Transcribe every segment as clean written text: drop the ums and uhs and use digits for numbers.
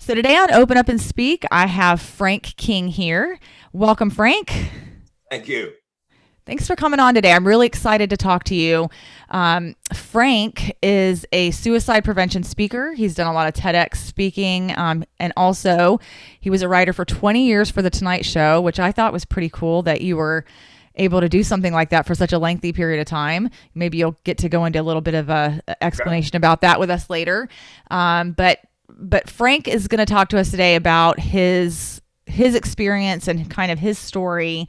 So today on Open Up and Speak, I have Frank King here. Welcome, Frank. Thank you. Thanks for coming on today. I'm really excited to talk to you. Frank is a suicide prevention speaker. He's done a lot of Tedx speaking, and also he was a writer for 20 years for The Tonight Show, which I thought was pretty cool that you were able to do something like that for such a lengthy period of time. Maybe you'll get to go into a little bit of a Okay. explanation about that with us later. But Frank is going to talk to us today about his experience and kind of his story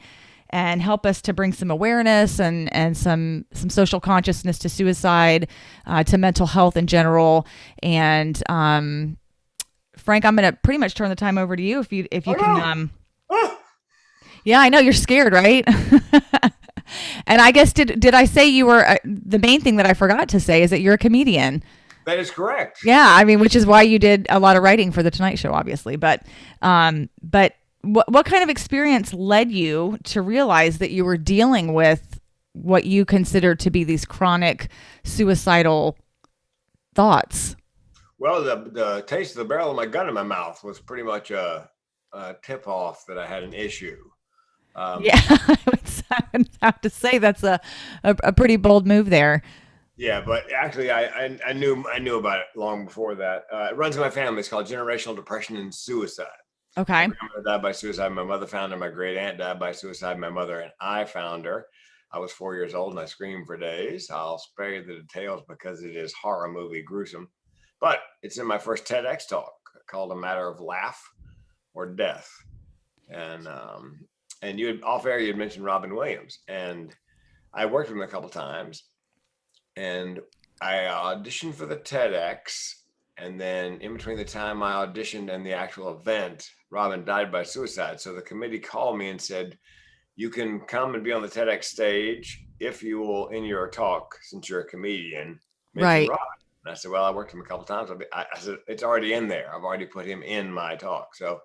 and help us to bring some awareness and some social consciousness to suicide, to mental health in general. And Frank, I'm going to pretty much turn the time over to you if you Oh can. no. Ah, Yeah, I know you're scared, right? And I guess did I say you were the main thing that I forgot to say is that you're a comedian. that is correct. Yeah, I mean, which is why you did a lot of writing for the Tonight Show, obviously. But what kind of experience led you to realize that you were dealing with what you considered to be these chronic suicidal thoughts? Well, the taste of the barrel of my gun in my mouth was pretty much a tip off that I had an issue. Yeah, Um, I would have to say that's a pretty bold move there. yeah, but actually, I knew about it long before that. It runs in my family. It's called generational depression and suicide. My Okay. grandmother died by suicide. My mother found her. My great aunt died by suicide. My mother and I found her. I was 4 years old and I screamed for days. I'll spare you the details because it is horror movie gruesome. But it's in my first TEDx talk called "A Matter of Laugh or Death." And you had off air you had mentioned Robin Williams, and I worked with him a couple times, and I auditioned for the TEDx, and then in between the time I auditioned and the actual event, Robin died by suicide. So the committee called me and said, "You can come and be on the TEDx stage if you will, in your talk, since you're a comedian, mention Right. Robin." And I said, "Well, I worked with him a couple times. I said, it's already in there. I've already put him in my talk." So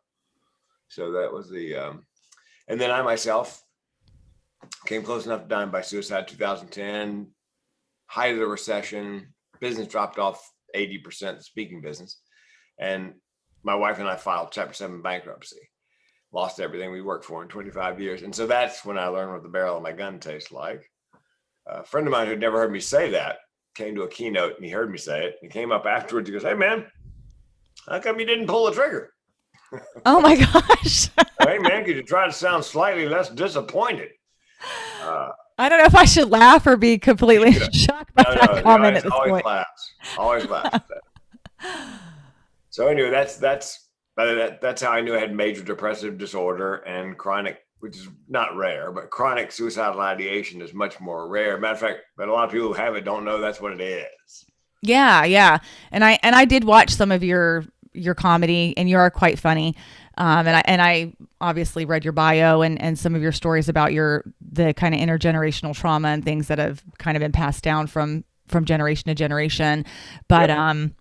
that was and then I myself came close enough to dying by suicide. 2010, height of the recession, business dropped off 80%, the speaking business. And my wife and I filed Chapter 7 bankruptcy, lost everything we worked for in 25 years. And so that's when I learned what the barrel of my gun tastes like. A friend of mine who'd never heard me say that came to a keynote and he heard me say it. He came up afterwards. He goes, "Hey, man, how come you didn't pull the trigger?" Oh my gosh. "Hey, man, could you try to sound slightly less disappointed?" Uh, I don't know if I should laugh or be completely you know, shocked by that no, the comment at audience this always point. laughs, always laughs at that. So anyway, that's how I knew I had major depressive disorder and chronic, which is not rare, but chronic suicidal ideation is much more rare. Matter of fact, but a lot of people who have it don't know that's what it is. Yeah, yeah. And I did watch some of your comedy, and you are quite funny. And I obviously read your bio and some of your stories about the kind of intergenerational trauma and things that have kind of been passed down from generation to generation. But Yep.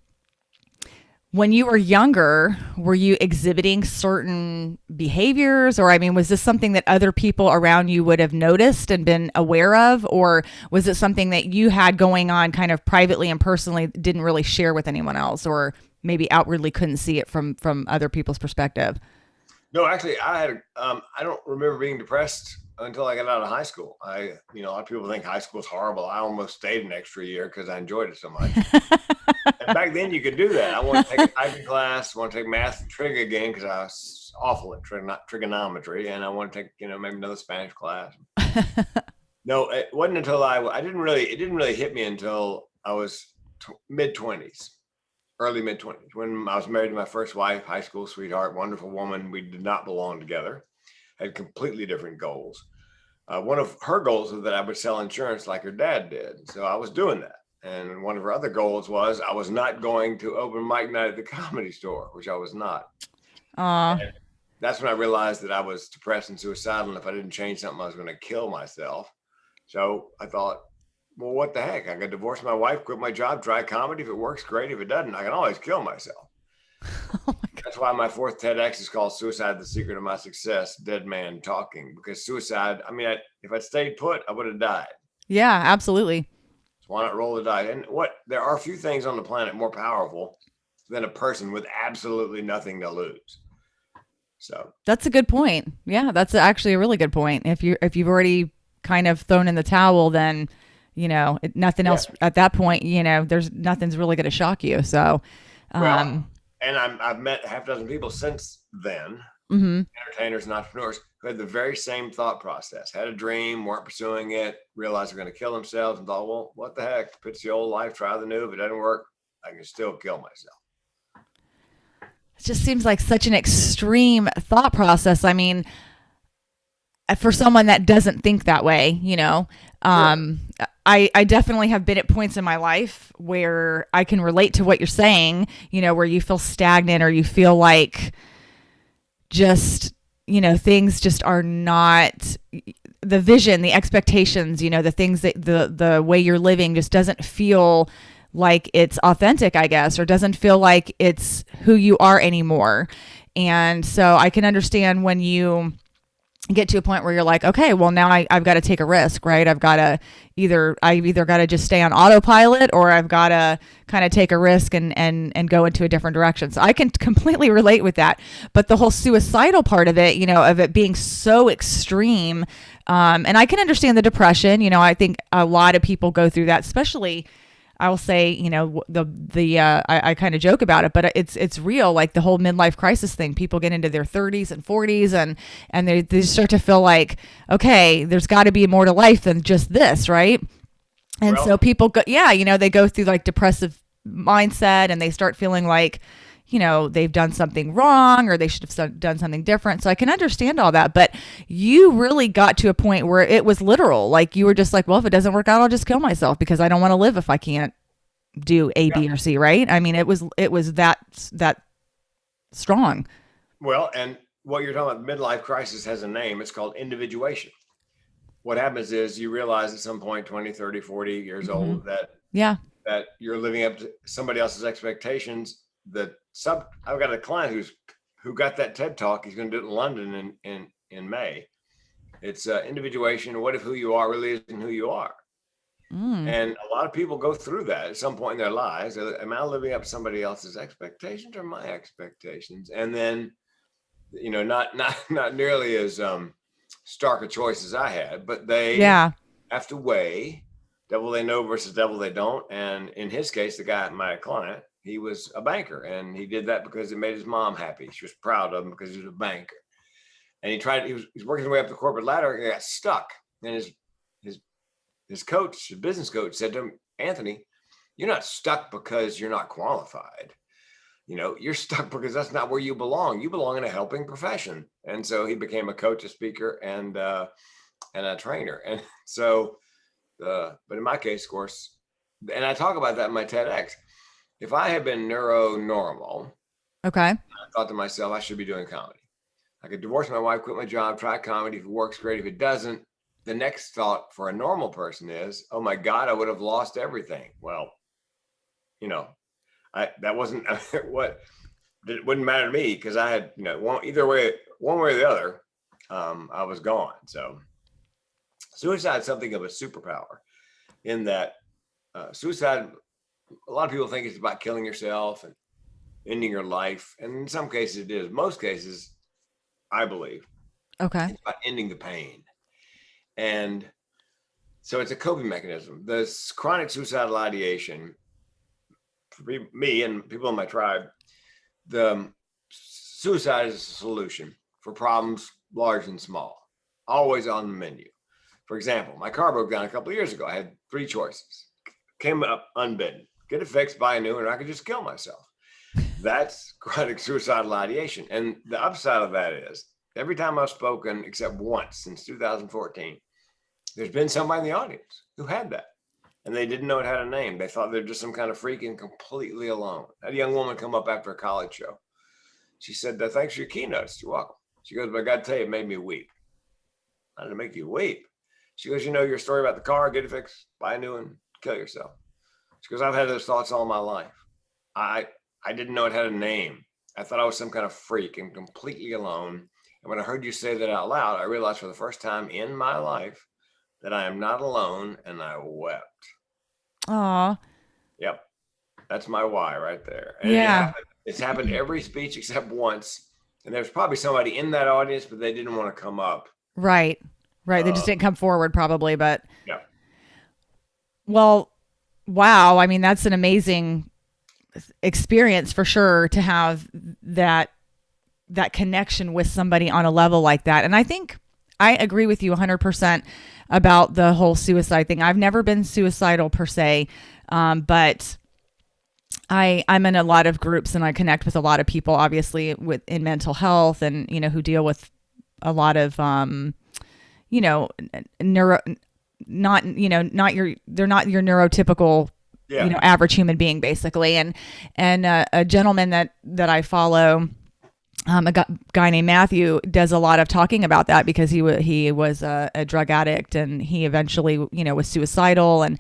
when you were younger, were you exhibiting certain behaviors? Or, I mean, was this something that other people around you would have noticed and been aware of? Or was it something that you had going on kind of privately and personally, didn't really share with anyone else? Or maybe outwardly couldn't see it from other people's perspective? No, actually, I don't remember being depressed until I got out of high school. A lot of people think high school is horrible. I almost stayed an extra year because I enjoyed it so much. And back then you could do that. I want to take a typing class, I want to take math and trig again because I was awful at trigonometry, and I want to take, maybe another Spanish class. No, it wasn't until it didn't really hit me until I was mid 20s, early mid 20s, when I was married to my first wife, high school sweetheart, wonderful woman. We did not belong together, had completely different goals. One of her goals was that I would sell insurance like her dad did. So I was doing that. And one of her other goals was I was not going to open mic night at the comedy store, which I was not. Aw. And that's when I realized that I was depressed and suicidal. And if I didn't change something, I was going to kill myself. So I thought, well, what the heck? I could divorce my wife, quit my job, try comedy. If it works, great. If it doesn't, I can always kill myself. Oh my God. That's why my fourth TEDx is called "Suicide: The Secret of My Success." Dead man talking, because suicide. I mean, if I'd stayed put, I would have died. Yeah, absolutely. So why not roll the dice? And there are a few things on the planet more powerful than a person with absolutely nothing to lose. So That's a good point. Yeah, that's actually a really good point. If you've already kind of thrown in the towel, then nothing yeah, else at that point. There's nothing's really going to shock you. So, well, um, and I've met half a dozen people since then, mhm. entertainers and entrepreneurs, who had the very same thought process, had a dream, weren't pursuing it, realized they're going to kill themselves, and thought, well, what the heck? It's the old life, try the new. If it doesn't work, I can still kill myself. It just seems like such an extreme thought process. I mean, for someone that doesn't think that way. Sure. Um, I definitely have been at points in my life where I can relate to what you're saying, where you feel stagnant or you feel like just, things just are not the vision, the expectations, the things that the way you're living just doesn't feel like it's authentic, I guess, or doesn't feel like it's who you are anymore. And so I can understand when you get to a point where you're like, okay, well now I've got to take a risk, right? I've either got to just stay on autopilot or I've got to kind of take a risk and go into a different direction. So I can completely relate with that. But the whole suicidal part of it, of it being so extreme, and I can understand the depression. I think a lot of people go through that, especially I will say, I kind of joke about it, but it's real. Like the whole midlife crisis thing, people get into their 30s and 40s, and they start to feel like, okay, there's got to be more to life than just this, right? And so Well, people go, yeah, they go through like depressive mindset, and they start feeling like, they've done something wrong or they should have done something different. So I can understand all that. But you really got to a point where it was literal. Like you were just like, well, if it doesn't work out, I'll just kill myself because I don't want to live if I can't do A, yeah. B, or C, right? I mean, it was that strong. Well, and what you're talking about, midlife crisis has a name. It's called individuation. What happens is you realize at some point, 20, 30, 40 years Hmm. old, that Yeah. you're living up to somebody else's expectations. I've got a client who got that TED talk. He's going to do it in London in May. It's individuation. What if who you are really isn't who you are? Mm. And a lot of people go through that at some point in their lives. Am I living up to somebody else's expectations or my expectations? And then, not nearly as stark a choice as I had, but they Yeah. have to weigh devil they know versus devil they don't. And in his case, the guy, my client, he was a banker, and he did that because it made his mom happy. She was proud of him because he was a banker. And he was working his way up the corporate ladder and he got stuck. And his his coach, his business coach, said to him, Anthony, you're not stuck because you're not qualified. You're stuck because that's not where you belong. You belong in a helping profession. And so he became a coach, a speaker, and a trainer. And so, but in my case, of course, and I talk about that in my TEDx. If I had been neuronormal, Okay. I thought to myself, I should be doing comedy. I could divorce my wife, quit my job, try comedy. If it works, great. If it doesn't, the next thought for a normal person is, oh my God, I would have lost everything. Well, you know, that wasn't what it wouldn't matter to me because I had, either way, one way or the other, I was gone. So suicide is something of a superpower in that suicide, a lot of people think it's about killing yourself and ending your life. And in some cases it is. Most cases, I believe, Okay. it's about ending the pain. And so it's a coping mechanism. This chronic suicidal ideation, for me and people in my tribe, the suicide is a solution for problems large and small, always on the menu. For example, my car broke down a couple of years ago. I had three choices. Came up unbidden. Get it fixed, buy a new one, or I could just kill myself. That's chronic suicidal ideation. And the upside of that is every time I've spoken, except once since 2014, there's been somebody in the audience who had that. And they didn't know it had a name. They thought they're just some kind of freak and completely alone. I had a young woman come up after a college show. She said, thanks for your keynotes. You're welcome. She goes, but I got to tell you, it made me weep. How did it make you weep? She goes, your story about the car, get it fixed, buy a new one, kill yourself. She goes, I've had those thoughts all my life. I didn't know it had a name. I thought I was some kind of freak and completely alone. And when I heard you say that out loud, I realized for the first time in my life that I am not alone, and I wept. Aw. Yep. That's my why right there. And it Yeah. happened. It's happened every speech except once. And there's probably somebody in that audience, but they didn't want to come up. Right. Right. They just Uh, didn't come forward probably, but yeah. well, wow. I mean, that's an amazing experience for sure to have that connection with somebody on a level like that. And I think I agree with you 100% about the whole suicide thing. I've never been suicidal per se, but I'm in a lot of groups and I connect with a lot of people, obviously, with in mental health and who deal with a lot of you know neuro not not your they're not your neurotypical Yeah. average human being basically. And a gentleman that I follow, guy named Matthew, does a lot of talking about that because he was a drug addict and he eventually was suicidal and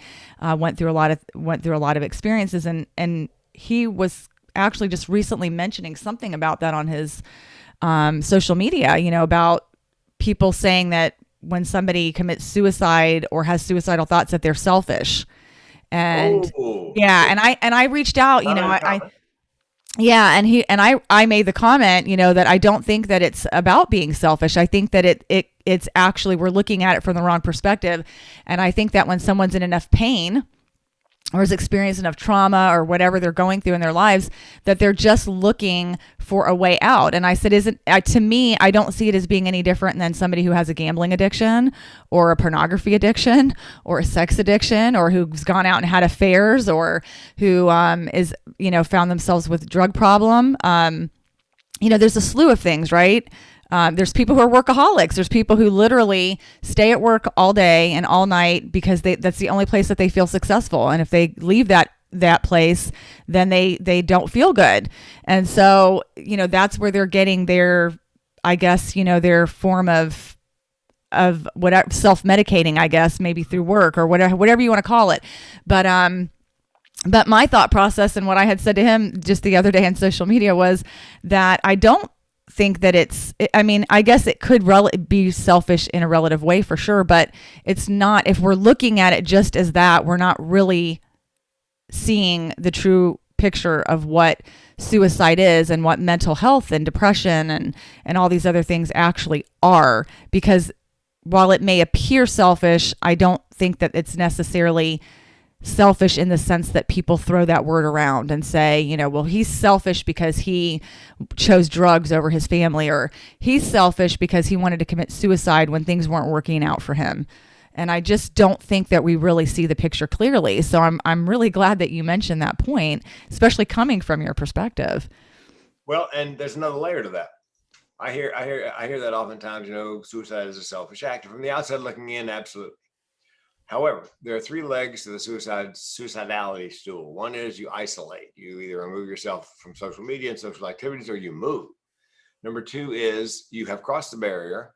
went through a lot of experiences, and he was actually just recently mentioning something about that on his social media, about people saying that when somebody commits suicide or has suicidal thoughts that they're selfish. And Oh, yeah, it's and I reached out, not I uncommon. yeah, and I made the comment, that I don't think that it's about being selfish. I think that it's actually, we're looking at it from the wrong perspective. And I think that when someone's in enough pain or has experienced enough trauma or whatever they're going through in their lives, that they're just looking for a way out. And I said, to me, I don't see it as being any different than somebody who has a gambling addiction or a pornography addiction or a sex addiction, or who's gone out and had affairs, or who is, found themselves with drug problem. There's a slew of things, right? There's people who are workaholics. There's people who literally stay at work all day and all night because that's the only place that they feel successful. And if they leave that place, then they don't feel good. And so, that's where they're getting their, I guess, their form of whatever, self-medicating, I guess, maybe through work or whatever you want to call it. But my thought process and what I had said to him just the other day on social media was that I don't think that I mean, I guess it could be selfish in a relative way for sure, but it's not. If we're looking at it just as that, we're not really seeing the true picture of what suicide is and what mental health and depression and all these other things actually are. Because while it may appear selfish, I don't think that it's necessarily selfish in the sense that people throw that word around and say, well, he's selfish because he chose drugs over his family, or he's selfish because he wanted to commit suicide when things weren't working out for him. And I just don't think that we really see the picture clearly. So I'm really glad that you mentioned that point, especially coming from your perspective. Well, and there's another layer to that. I hear that oftentimes, suicide is a selfish act. From the outside looking in, absolutely. However, there are three legs to the suicidality stool. One is you isolate. You either remove yourself from social media and social activities, or you move. Number two is you have crossed the barrier.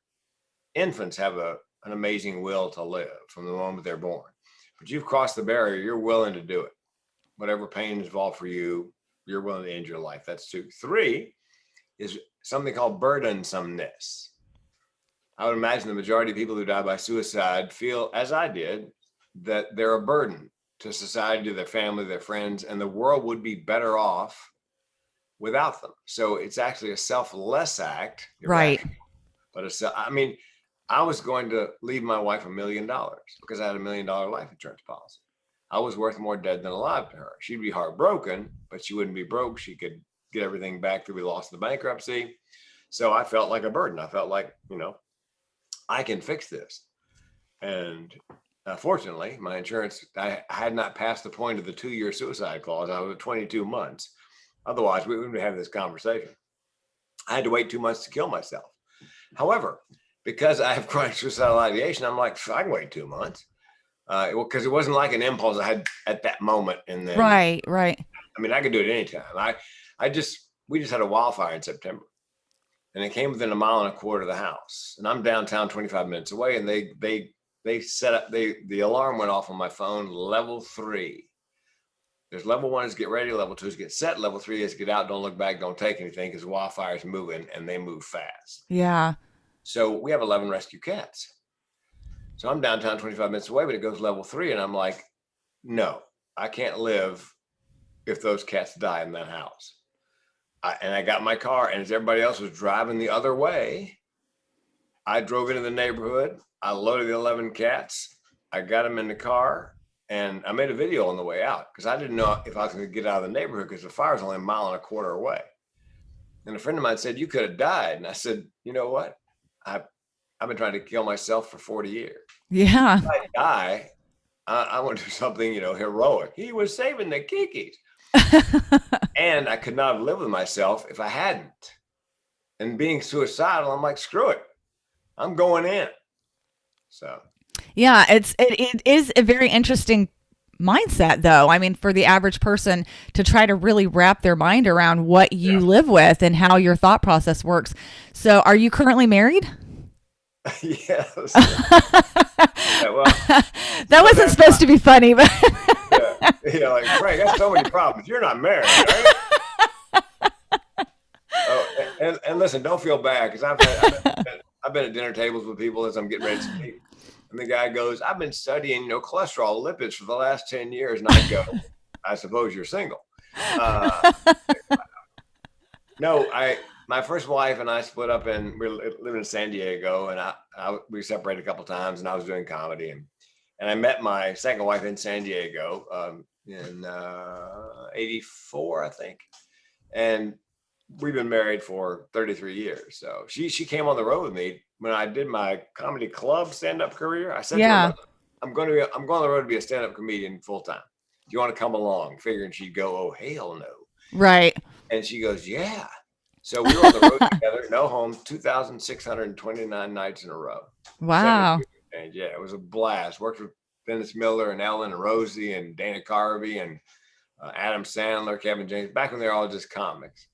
Infants have an amazing will to live from the moment they're born. But you've crossed the barrier. You're willing to do it. Whatever pain is involved for you, you're willing to end your life. That's two. Three is something called burdensomeness. I would imagine the majority of people who die by suicide feel, as I did, that they're a burden to society, to their family, their friends, and the world would be better off without them. So it's actually a selfless act. Right. But I was going to leave my wife $1 million because I had $1 million life insurance policy. I was worth more dead than alive to her. She'd be heartbroken, but she wouldn't be broke. She could get everything back that we lost in the bankruptcy. So I felt like a burden. I felt like, I can fix this. And fortunately, my insurance, I had not passed the point of the 2-year suicide clause. I was at 22 months. Otherwise, we wouldn't be having this conversation. I had to wait 2 months to kill myself. However, because I have chronic suicidal ideation, I'm like, I can wait 2 months. Because it wasn't like an impulse I had at that moment. And then, Right. I could do it anytime. We just had a wildfire in September. And it came within 1.25 miles of the house. And I'm downtown 25 minutes away. And they set up, the alarm went off on my phone, level 3. There's level 1 is get ready, level 2 is get set, level 3 is get out, don't look back, don't take anything, because wildfire is moving and they move fast. Yeah. So we have 11 rescue cats. So I'm downtown 25 minutes away, but it goes level 3. And I'm like, no, I can't live if those cats die in that house. And I got in my car, and as everybody else was driving the other way, I drove into the neighborhood. I loaded the 11 cats. I got them in the car, and I made a video on the way out because I didn't know if I was going to get out of the neighborhood because the fire's only a mile and a quarter away. And a friend of mine said, "You could have died." And I said, "You know what? I've been trying to kill myself for 40 years. Yeah. If I die, I want to do something, heroic." He was saving the kikis. And I could not have lived with myself if I hadn't. And being suicidal, I'm like, screw it. I'm going in. So Yeah, it is a very interesting mindset though. I mean, for the average person to try to really wrap their mind around what you live with and how your thought process works. So, are you currently married? yes. Well, that wasn't supposed to be funny, but like Frank, that's so many problems. You're not married, right? And listen, don't feel bad because I've been at dinner tables with people as I'm getting ready to speak, and the guy goes, "I've been studying, cholesterol, lipids for the last 10 years," and I go, "I suppose you're single." No, my first wife and I split up, and we lived in San Diego, and we separated a couple times, and I was doing comedy, and I met my second wife in San Diego in '84, I think, and we've been married for 33 years. So she came on the road with me when I did my comedy club stand-up career. I said to her, I'm going on the road to be a stand-up comedian full time. Do you want to come along? Figuring she'd go, "Oh, hell no." Right. And she goes, "Yeah." So we were on the road together, no home, 2,629 nights in a row. Wow. And yeah, it was a blast. Worked with Dennis Miller and Ellen and Rosie and Dana Carvey and Adam Sandler, Kevin James, back when they were all just comics.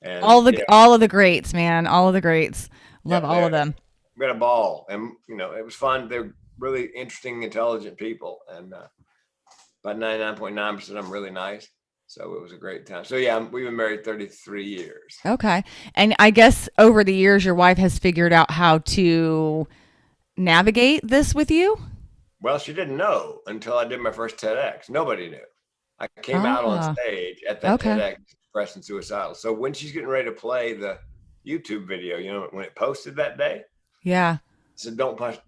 And all of the greats, man. All of the greats. Love all of them. We had a ball, and it was fun. They're really interesting, intelligent people, and about 99.9% of them really nice. So it was a great time. So yeah, we've been married 33 years. Okay. And I guess over the years, your wife has figured out how to navigate this with you? Well, she didn't know until I did my first Tedx. Nobody knew. I came out on stage at that Tedx, Depressed and Suicidal. So when she's getting ready to play the YouTube video, when it posted that day, I said, don't press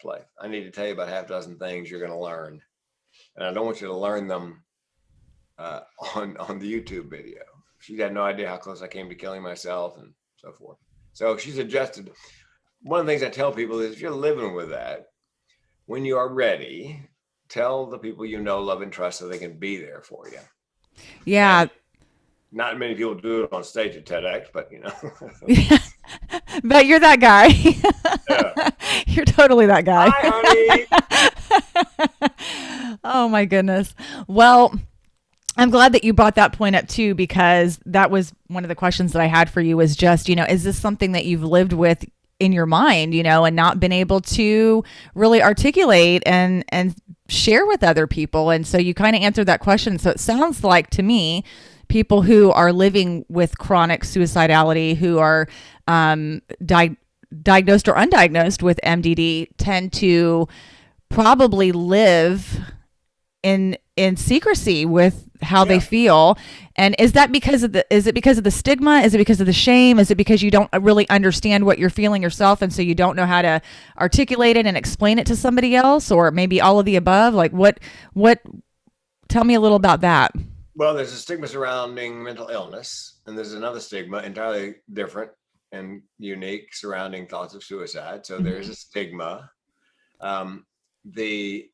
play. I need to tell you about half a dozen things you're going to learn. And I don't want you to learn them on the YouTube video. She had no idea how close I came to killing myself and so forth. So she's adjusted. One of the things I tell people is if you're living with that, when you are ready, tell the people you know, love, and trust so they can be there for you. Yeah. And not many people do it on stage at TEDx, but But you're that guy. Yeah. You're totally that guy. Hi, honey. Oh my goodness. Well, I'm glad that you brought that point up too, because that was one of the questions that I had for you was just, is this something that you've lived with in your mind, and not been able to really articulate and share with other people? And so you kind of answered that question. So it sounds like to me, people who are living with chronic suicidality, who are diagnosed or undiagnosed with MDD, tend to probably live in secrecy with how they feel. And is it because of the stigma? Is it because of the shame? Is it because you don't really understand what you're feeling yourself, and so you don't know how to articulate it and explain it to somebody else, or maybe all of the above? Like what tell me a little about that. Well, there's a stigma surrounding mental illness, and there's another stigma entirely different and unique surrounding thoughts of suicide. So there's a stigma. The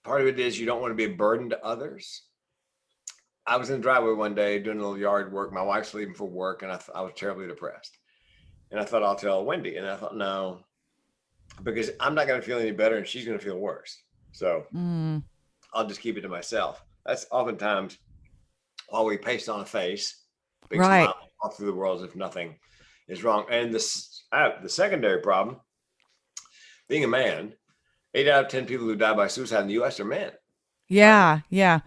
part of it is you don't want to be a burden to others. I was in the driveway one day doing a little yard work. My wife's leaving for work, and I was terribly depressed. And I thought, I'll tell Wendy. And I thought, no, because I'm not going to feel any better, and she's going to feel worse. So I'll just keep it to myself. That's oftentimes while we paste on a face, big smile off through the world as if nothing is wrong. And the secondary problem, being a man, 8 out of 10 people who die by suicide in the U.S. are men. Yeah, yeah.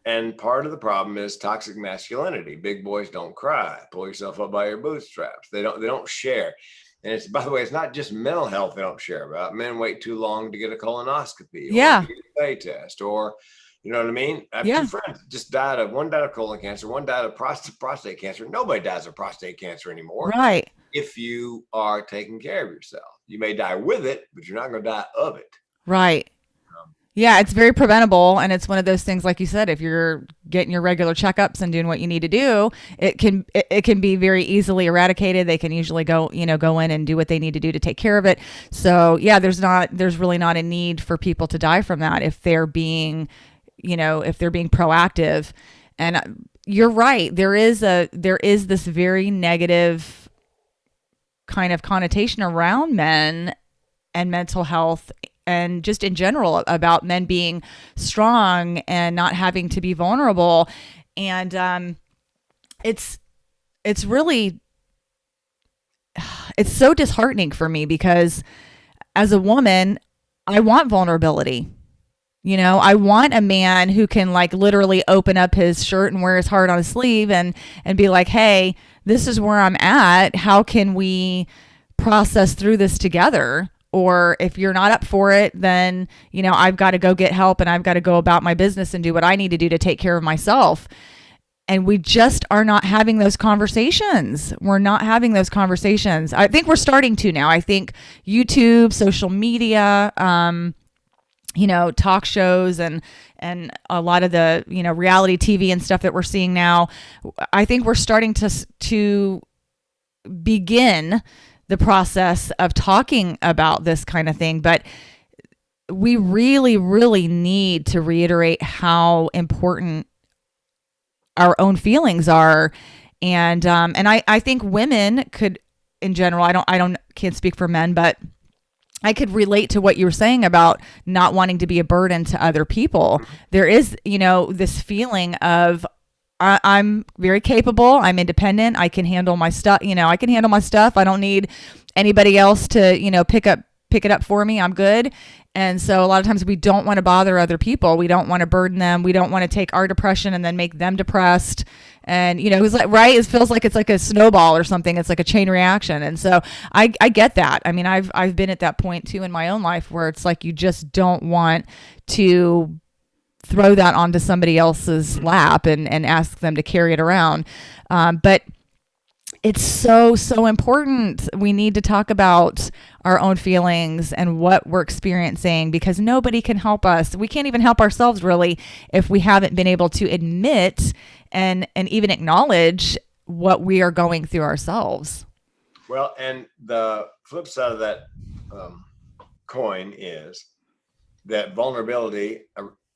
And part of the problem is toxic masculinity. Big boys don't cry. Pull yourself up by your bootstraps. They don't share. And it's, by the way, it's not just mental health they don't share about. Men wait too long to get a colonoscopy or a test, or You know what I mean? I have two Yeah. friends that just died of, one died of colon cancer, one died of prostate cancer. Nobody dies of prostate cancer anymore Right. if you are taking care of yourself. You may die with it, but you're not going to die of it. Right. Um, Yeah, it's very preventable, and it's one of those things, like you said, if you're getting your regular checkups and doing what you need to do, it can be very easily eradicated. They can usually go in and do what they need to do to take care of it. So yeah, there's really not a need for people to die from that if they're being, if they're being proactive. And you're right, there is this very negative kind of connotation around men and mental health and just in general about men being strong and not having to be vulnerable. And it's really, it's so disheartening for me because as a woman, I want vulnerability. I want a man who can like literally open up his shirt and wear his heart on his sleeve and be like, hey, this is where I'm at. How can we process through this together? Or if you're not up for it, then, I've got to go get help and I've got to go about my business and do what I need to do to take care of myself. And we just are not having those conversations. We're not having those conversations. I think we're starting to now. I think YouTube, social media, talk shows and a lot of the, reality TV and stuff that we're seeing now, I think we're starting to begin the process of talking about this kind of thing. But we really, really need to reiterate how important our own feelings are. And I think women could, in general, can't speak for men, but I could relate to what you were saying about not wanting to be a burden to other people. There is, this feeling of I'm very capable. I'm independent. I can handle my stuff. I can handle my stuff. I don't need anybody else to, pick it up for me. I'm good. And so a lot of times we don't want to bother other people. We don't want to burden them. We don't want to take our depression and then make them depressed. And, it's like, right. It feels like it's like a snowball or something. It's like a chain reaction. And so I get that. I mean, I've been at that point too in my own life where it's like, you just don't want to throw that onto somebody else's lap and ask them to carry it around. But it's so, so important. We need to talk about our own feelings and what we're experiencing because nobody can help us. We can't even help ourselves really if we haven't been able to admit and even acknowledge what we are going through ourselves. Well, and the flip side of that coin is that vulnerability.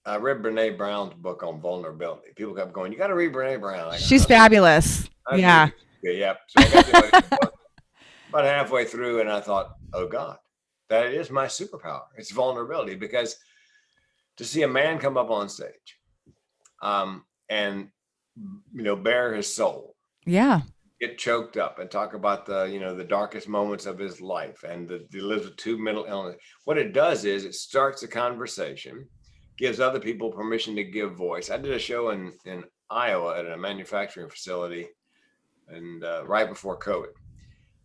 I read Brene Brown's book on vulnerability. People kept going, you got to read Brene Brown. She's fabulous. Yeah. Yeah. So I got to about halfway through and I thought, oh God, that is my superpower. It's vulnerability because to see a man come up on stage and, bare his soul. Yeah. Get choked up and talk about the darkest moments of his life and he lives with 2 mental illness. What it does is it starts a conversation, gives other people permission to give voice. I did a show in Iowa at a manufacturing facility and right before COVID.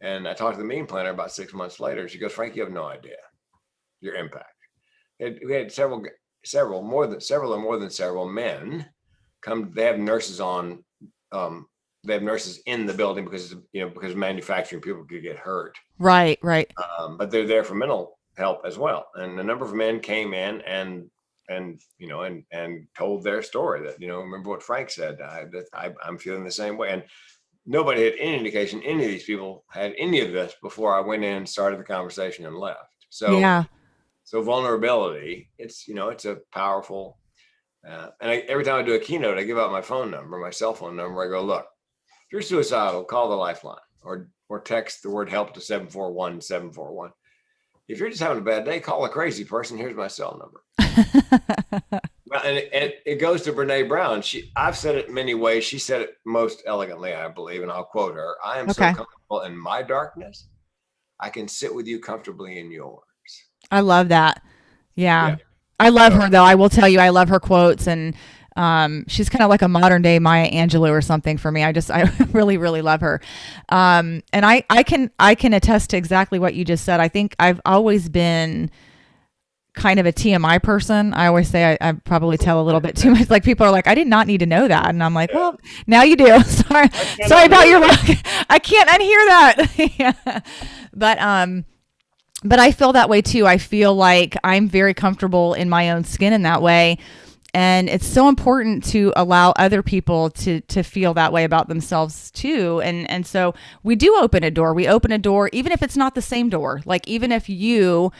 And I talked to the meeting planner about 6 months later. She goes, Frank, you have no idea your impact. We had several or more than several men come. They have nurses on. They have nurses in the building because manufacturing people could get hurt. Right. But they're there for mental help as well. And a number of men came in and told their story that, remember what Frank said, I'm feeling the same way. And nobody had any indication any of these people had any of this before I went in, started the conversation and left. So, yeah. So vulnerability, it's a powerful, every time I do a keynote, I give out my phone number, my cell phone number. I go, look, if you're suicidal, call the lifeline or text the word help to 741-741. If you're just having a bad day, call a crazy person. Here's my cell number. Well, and it goes to Brene Brown. I've said it many ways. She said it most elegantly, I believe, and I'll quote her. I am so comfortable in my darkness, I can sit with you comfortably in yours. I love that. Yeah. I love her though. I will tell you, I love her quotes and she's kind of like a modern day Maya Angelou or something for me. I really, really love her. And I can attest to exactly what you just said. I think I've always been kind of a TMI person. I always say I probably tell a little bit too much. Like people are like, I did not need to know that. And I'm like, Yeah. well, now you do. Sorry about your luck. I can't unhear that. Yeah. But I feel that way too. I feel like I'm very comfortable in my own skin in that way. And it's so important to allow other people to feel that way about themselves too. And so we do open a door. We open a door, even if it's not the same door. Like even if you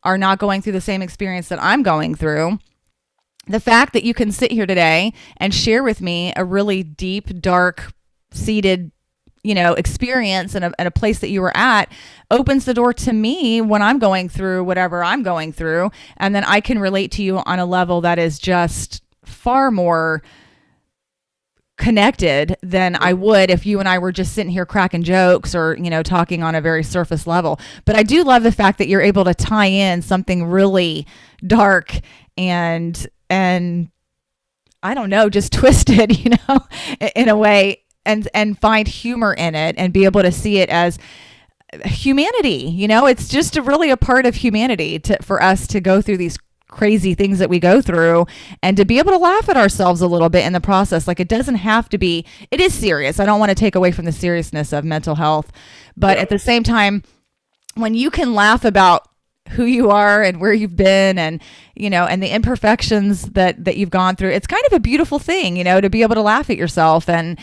are not going through the same experience that I'm going through, the fact that you can sit here today and share with me a really deep, dark, seated, experience and a place that you were at opens the door to me when I'm going through whatever I'm going through. And then I can relate to you on a level that is just far more connected than I would if you and I were just sitting here cracking jokes or, talking on a very surface level. But I do love the fact that you're able to tie in something really dark and I don't know, just twisted, in a way and find humor in it and be able to see it as humanity. It's just really a part of humanity for us to go through these crazy things that we go through and to be able to laugh at ourselves a little bit in the process. Like it doesn't have to be, it is serious. I don't want to take away from the seriousness of mental health, but at the same time, when you can laugh about who you are and where you've been and, and the imperfections that you've gone through, it's kind of a beautiful thing, to be able to laugh at yourself and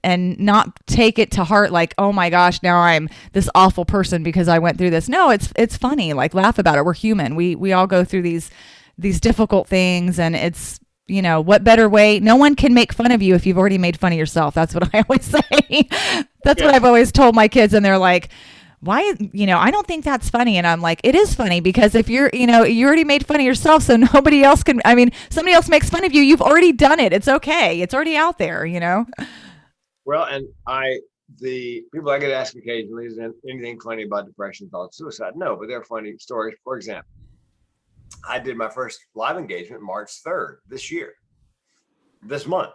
not take it to heart. Like, oh my gosh, now I'm this awful person because I went through this. No, it's funny. Like laugh about it. We're human. We all go through these difficult things, and it's, what better way? No one can make fun of you if you've already made fun of yourself. That's what I always say. That's what I've always told my kids. And they're like, why, I don't think that's funny. And I'm like, it is funny because if you're, you already made fun of yourself. So nobody else can, somebody else makes fun of you. You've already done it. It's okay. It's already out there, Well, and the people I get asked occasionally, is anything funny about depression, thoughts, suicide? No, but they're funny stories. For example, I did my first live engagement March 3rd this month.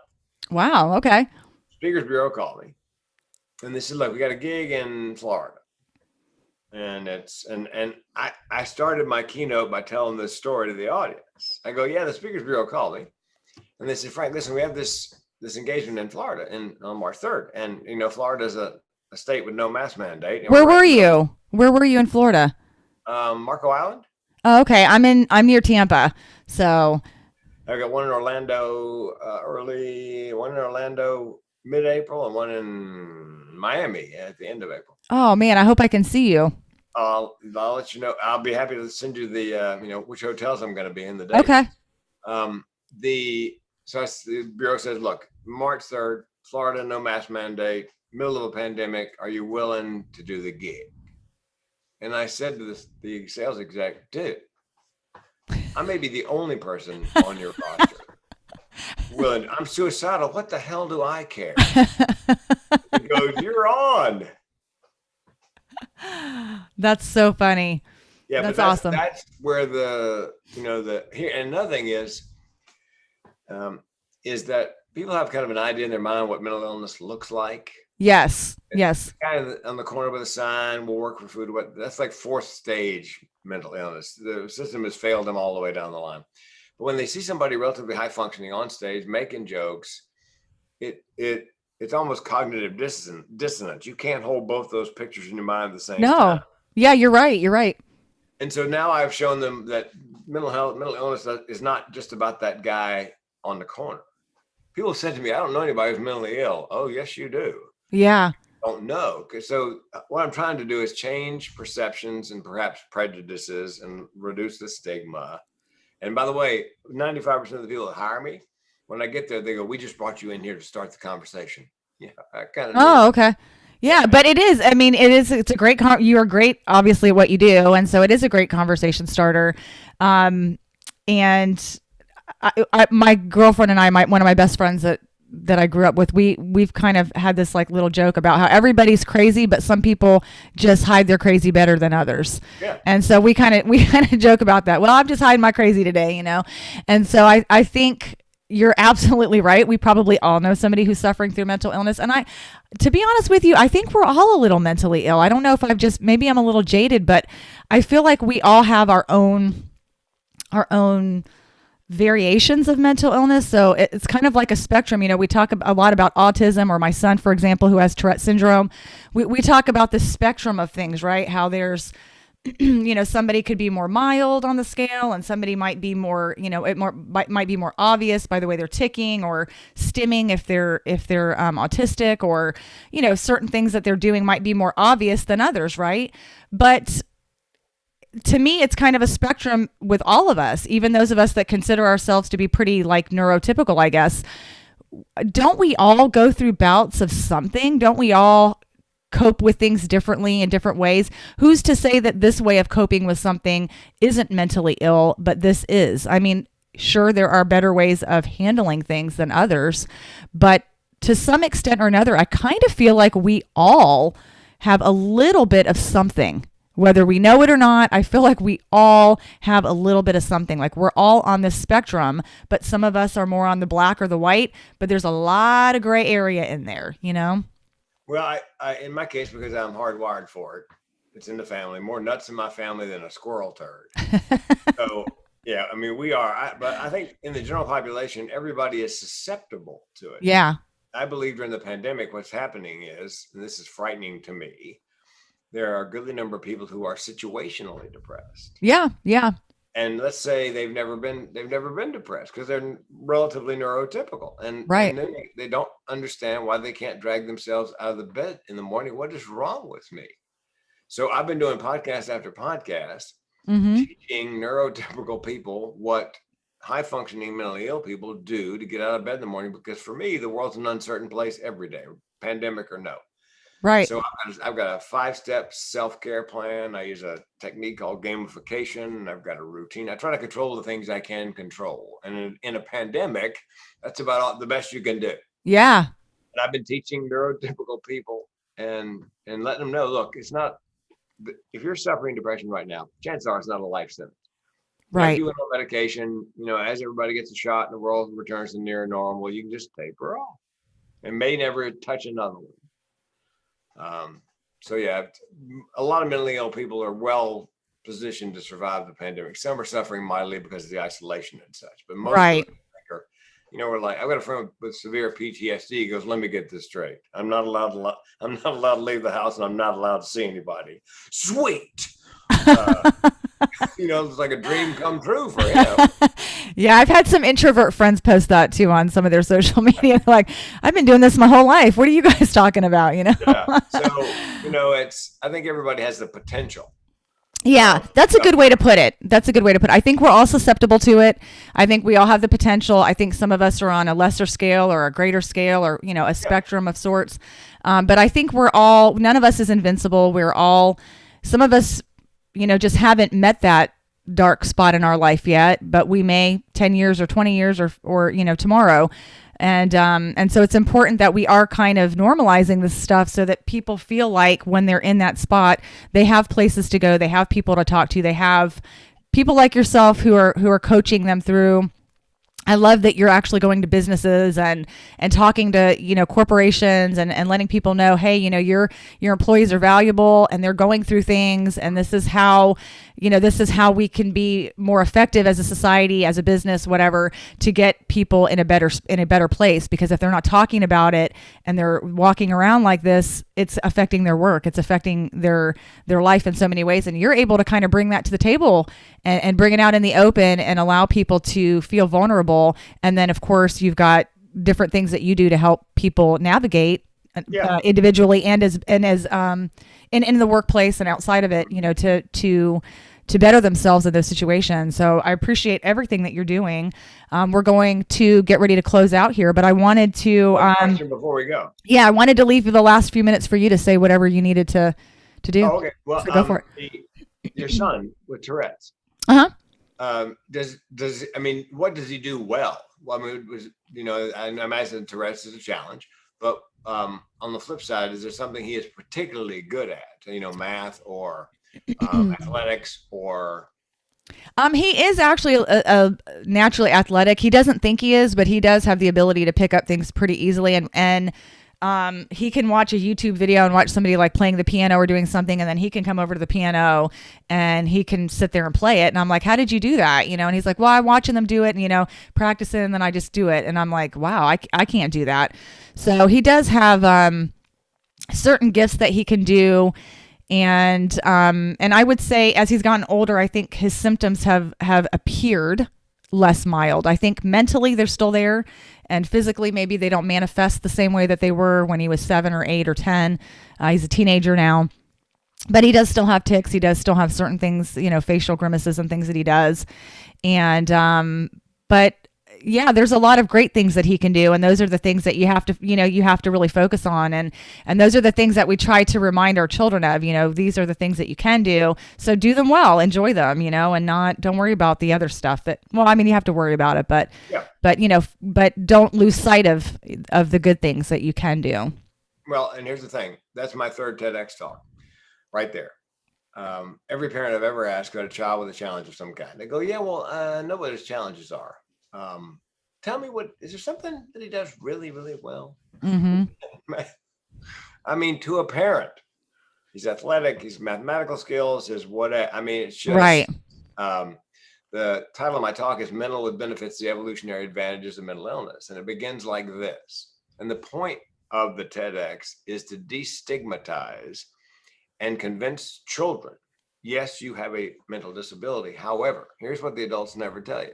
Wow. Okay. Speakers Bureau called me and they said, look, we got a gig in Florida. And I started my keynote by telling this story to the audience. I go, yeah, the Speakers Bureau called me. And they said, Frank, listen, we have this engagement in Florida on March 3rd. And, Florida is a state with no mask mandate. Where were you? Where were you in Florida? Marco Island. Oh, okay. I'm near Tampa. So I got one in Orlando one in Orlando mid-April and one in Miami at the end of April. Oh man, I hope I can see you. I'll let you know. I'll be happy to send you the which hotels I'm going to be in the day. Okay. The Bureau says, look, March 3rd, Florida, no mask mandate, middle of a pandemic. Are you willing to do the gig? And I said to the sales exec, dude, I may be the only person on your roster willing. I'm suicidal. What the hell do I care? He goes, you're on. That's so funny. Yeah, that's awesome. That's where here. And another thing is that people have kind of an idea in their mind what mental illness looks like. Yes. It's yes. Kind of on the corner with a sign, we'll work for food. That's like fourth stage mental illness. The system has failed them all the way down the line. But when they see somebody relatively high functioning on stage making jokes, it's almost cognitive dissonance. You can't hold both those pictures in your mind at the same time. Yeah, you're right. And so now I've shown them that mental illness is not just about that guy on the corner. People have said to me, I don't know anybody who's mentally ill. Oh, yes, you do. Yeah. I don't know. So what I'm trying to do is change perceptions and perhaps prejudices and reduce the stigma. And by the way, 95% of the people that hire me, when I get there, they go, we just brought you in here to start the conversation. Yeah, I kind of. Oh, okay. Yeah, but it is. It's a great. You are great, obviously, at what you do, and so it is a great conversation starter. And my girlfriend and I, one of my best friends that I grew up with, we've kind of had this like little joke about how everybody's crazy, but some people just hide their crazy better than others. Yeah. And so we kind of joke about that. Well, I'm just hiding my crazy today, And so I think you're absolutely right. We probably all know somebody who's suffering through mental illness. And to be honest with you, I think we're all a little mentally ill. I don't know if maybe I'm a little jaded, but I feel like we all have our own our own variations of mental illness. So it's kind of like a spectrum. We talk a lot about autism, or my son, for example, who has Tourette syndrome. We talk about the spectrum of things, right? How there's somebody could be more mild on the scale, and somebody might be more, might be more obvious by the way they're ticking or stimming if they're autistic, or certain things that they're doing might be more obvious than others, right? But to me, it's kind of a spectrum with all of us, even those of us that consider ourselves to be pretty like neurotypical, I guess. Don't we all go through bouts of something? Don't we all cope with things differently in different ways? Who's to say that this way of coping with something isn't mentally ill, but this is? I mean, sure, there are better ways of handling things than others, but to some extent or another, I kind of feel like we all have a little bit of something. Whether we know it or not, I feel like we all have a little bit of something. Like we're all on this spectrum, but some of us are more on the black or the white, but there's a lot of gray area in there, Well, I in my case, because I'm hardwired for it, it's in the family, more nuts in my family than a squirrel turd. So, yeah, I mean, we are, but I think in the general population, everybody is susceptible to it. Yeah. I believe during the pandemic, what's happening is, and this is frightening to me, there are a goodly number of people who are situationally depressed. Yeah. Yeah. And let's say they've never been depressed because they're relatively neurotypical, and Right. and then they don't understand why they can't drag themselves out of the bed in the morning. What is wrong with me? So I've been doing podcast after podcast, teaching neurotypical people what high functioning mentally ill people do to get out of bed in the morning. Because for me, the world's an uncertain place every day, pandemic or no. Right. So I've got a 5-step self-care plan. I use a technique called gamification, and I've got a routine. I try to control the things I can control. And in a pandemic, that's about the best you can do. Yeah. And I've been teaching neurotypical people and letting them know, look, it's not, if you're suffering depression right now, chances are it's not a life sentence. Right. If you went on medication, as everybody gets a shot and the world returns to near normal, you can just taper off and may never touch another one. So yeah, a lot of mentally ill people are well positioned to survive the pandemic. Some are suffering mightily because of the isolation and such, but most right. of them are, we're like, I've got a friend with severe PTSD. He goes, let me get this straight. I'm not allowed to leave the house, and I'm not allowed to see anybody. Sweet. It's like a dream come true for him. Yeah, I've had some introvert friends post that too on some of their social media. Like, I've been doing this my whole life. What are you guys talking about? Yeah. So, I think everybody has the potential. Yeah, that's a good way to put it. I think we're all susceptible to it. I think we all have the potential. I think some of us are on a lesser scale or a greater scale, or, a spectrum of sorts. But I think none of us is invincible. Some of us, just haven't met that dark spot in our life yet, but we may 10 years or 20 years or tomorrow. And so it's important that we are kind of normalizing this stuff so that people feel like when they're in that spot, they have places to go, they have people to talk to, they have people like yourself who are coaching them through. I love that you're actually going to businesses and talking to, corporations and letting people know, hey, your employees are valuable and they're going through things. And this is how we can be more effective as a society, as a business, whatever, to get people in a better place. Because if they're not talking about it and they're walking around like this, it's affecting their work. It's affecting their life in so many ways. And you're able to kind of bring that to the table and bring it out in the open and allow people to feel vulnerable. And then, of course, you've got different things that you do to help people navigate individually and as in the workplace and outside of it, to better themselves in those situations. So I appreciate everything that you're doing. We're going to get ready to close out here, but I wanted to before we go. Yeah, I wanted to leave you the last few minutes for you to say whatever you needed to do. Oh, okay. Well, so go for it. Your son with Tourette's. What does he do well? Well, I imagine Tourette's is a challenge, but on the flip side, is there something he is particularly good at? Math or athletics or? He is actually a naturally athletic. He doesn't think he is, but he does have the ability to pick up things pretty easily. And he can watch a YouTube video and watch somebody like playing the piano or doing something, and then he can come over to the piano and he can sit there and play it. And I'm like, how did you do that? You know, and he's like, well, I'm watching them do it and, you know, practice it, and then I just do it. And I'm like, wow, I can't do that. So he does have certain gifts that he can do. And I would say as he's gotten older, I think his symptoms have appeared less mild. I think mentally they're still there, and physically maybe they don't manifest the same way that they were when he was 7 or 8 or 10. He's a teenager now, but he does still have tics. He does still have certain things, you know, facial grimaces and things that he does. And but yeah, there's a lot of great things that he can do, and those are the things that you have to really focus on, and those are the things that we try to remind our children of. You know, these are the things that you can do, so do them well, enjoy them, you know, and don't worry about the other stuff that, well, I mean, you have to worry about it, but Yeah. but don't lose sight of the good things that you can do. Well, and here's the thing. That's my third TEDx talk right there. Every parent I've ever asked got a child with a challenge of some kind. They go, yeah, well, I know what his challenges are. Tell me, is there something that he does really, really well? Mm-hmm. I mean, to a parent, he's athletic, his mathematical skills, his I mean, it's just Right. The title of my talk is Mental with Benefits, the Evolutionary Advantages of Mental Illness. And it begins like this. And the point of the TEDx is to destigmatize and convince children, yes, you have a mental disability. However, here's what the adults never tell you.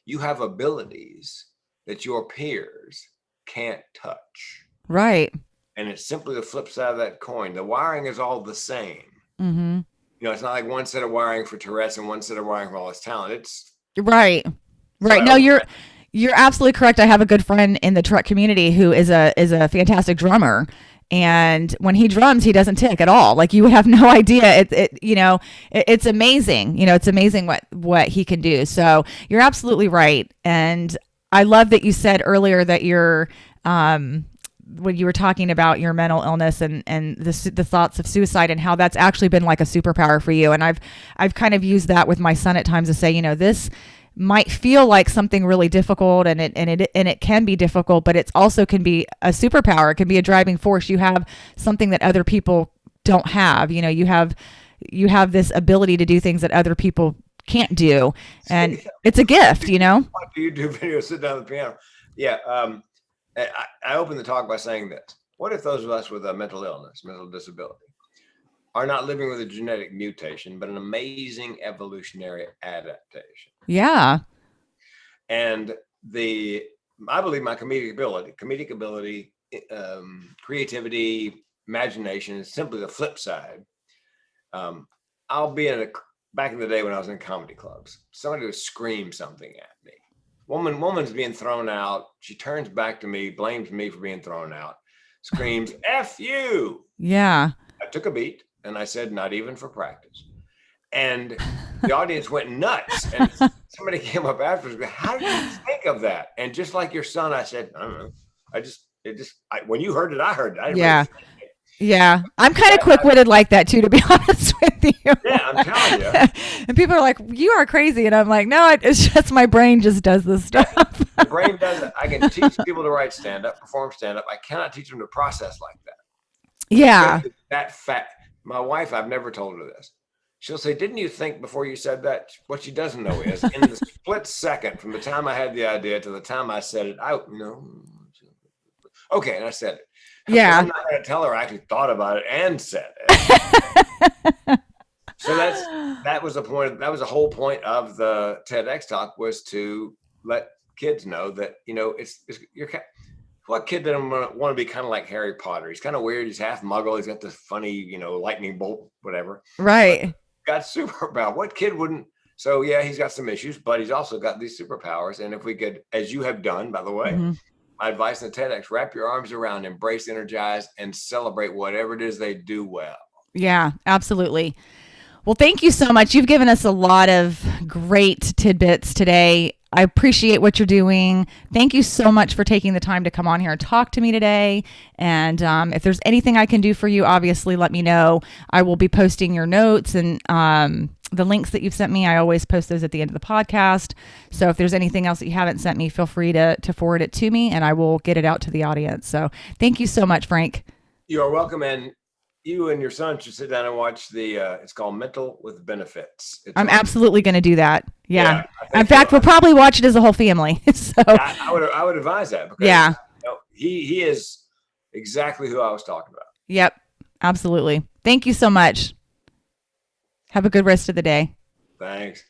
You have abilities that your peers can't touch. Right. And it's simply the flip side of that coin. The wiring is all the same. Mm-hmm. You know, it's not like one set of wiring for Tourette's and one set of wiring for all his talent. It's right. No, you're absolutely correct. I have a good friend in the truck community who is a fantastic drummer. And when he drums, he doesn't tick at all. Like, you would have no idea. It's amazing. You know, it's amazing what he can do. So you're absolutely right. And I love that you said earlier that when you were talking about your mental illness and the thoughts of suicide and how that's actually been like a superpower for you. And I've kind of used that with my son at times to say, you know, this might feel like something really difficult, and it can be difficult, but it also can be a superpower. It can be a driving force. You have something that other people don't have. You know, you have this ability to do things that other people can't do, and it's a gift, you know. YouTube video, sit down at the piano. Yeah. I opened the talk by saying this. What if those of us with a mental illness, mental disability, are not living with a genetic mutation, but an amazing evolutionary adaptation? Yeah. And I believe my comedic ability, creativity, imagination is simply the flip side. I'll be back in the day when I was in comedy clubs, somebody would scream something at me. Woman's being thrown out. She turns back to me, blames me for being thrown out, screams, F you. Yeah. I took a beat and I said, not even for practice. And the audience went nuts. And somebody came up afterwards and said, how did you think of that? And just like your son, I said, I don't know. When you heard it, I heard it. I didn't Yeah. really think it. Yeah. I'm kind of quick-witted like that too, to be honest with you. Yeah, I'm telling you. And people are like, you are crazy. And I'm like, no, it's just my brain just does this stuff. The brain does it. I can teach people to write stand-up, perform stand-up. I cannot teach them to process like that. Yeah. That fact. My wife, I've never told her this. She'll say, didn't you think before you said that? What she doesn't know is in the split second from the time I had the idea to the time I said it, okay, and I said it. Yeah. I'm not going to tell her I actually thought about it and said it. So that was the point. That was the whole point of the TEDx talk, was to let kids know that, you know, what kid doesn't want to be kind of like Harry Potter? He's kind of weird. He's half muggle. He's got this funny, you know, lightning bolt, whatever. Right. Got superpower. What kid wouldn't? So yeah, he's got some issues, but he's also got these superpowers. And if we could, as you have done, by the way, Mm-hmm. my advice in the TEDx, wrap your arms around, embrace, energize, and celebrate whatever it is they do well. Yeah, absolutely. Well, thank you so much. You've given us a lot of great tidbits today. I appreciate what you're doing. Thank you so much for taking the time to come on here and talk to me today. And if there's anything I can do for you, obviously let me know. I will be posting your notes and the links that you've sent me. I always post those at the end of the podcast. So if there's anything else that you haven't sent me, feel free to forward it to me and I will get it out to the audience. So thank you so much, Frank. You are welcome. And you and your son should sit down and watch it's called Mental with Benefits. I'm absolutely going to do that. Yeah. In fact, so. we'll probably watch it as a whole family. So I would advise that because he is exactly who I was talking about. Yep. Absolutely. Thank you so much. Have a good rest of the day. Thanks.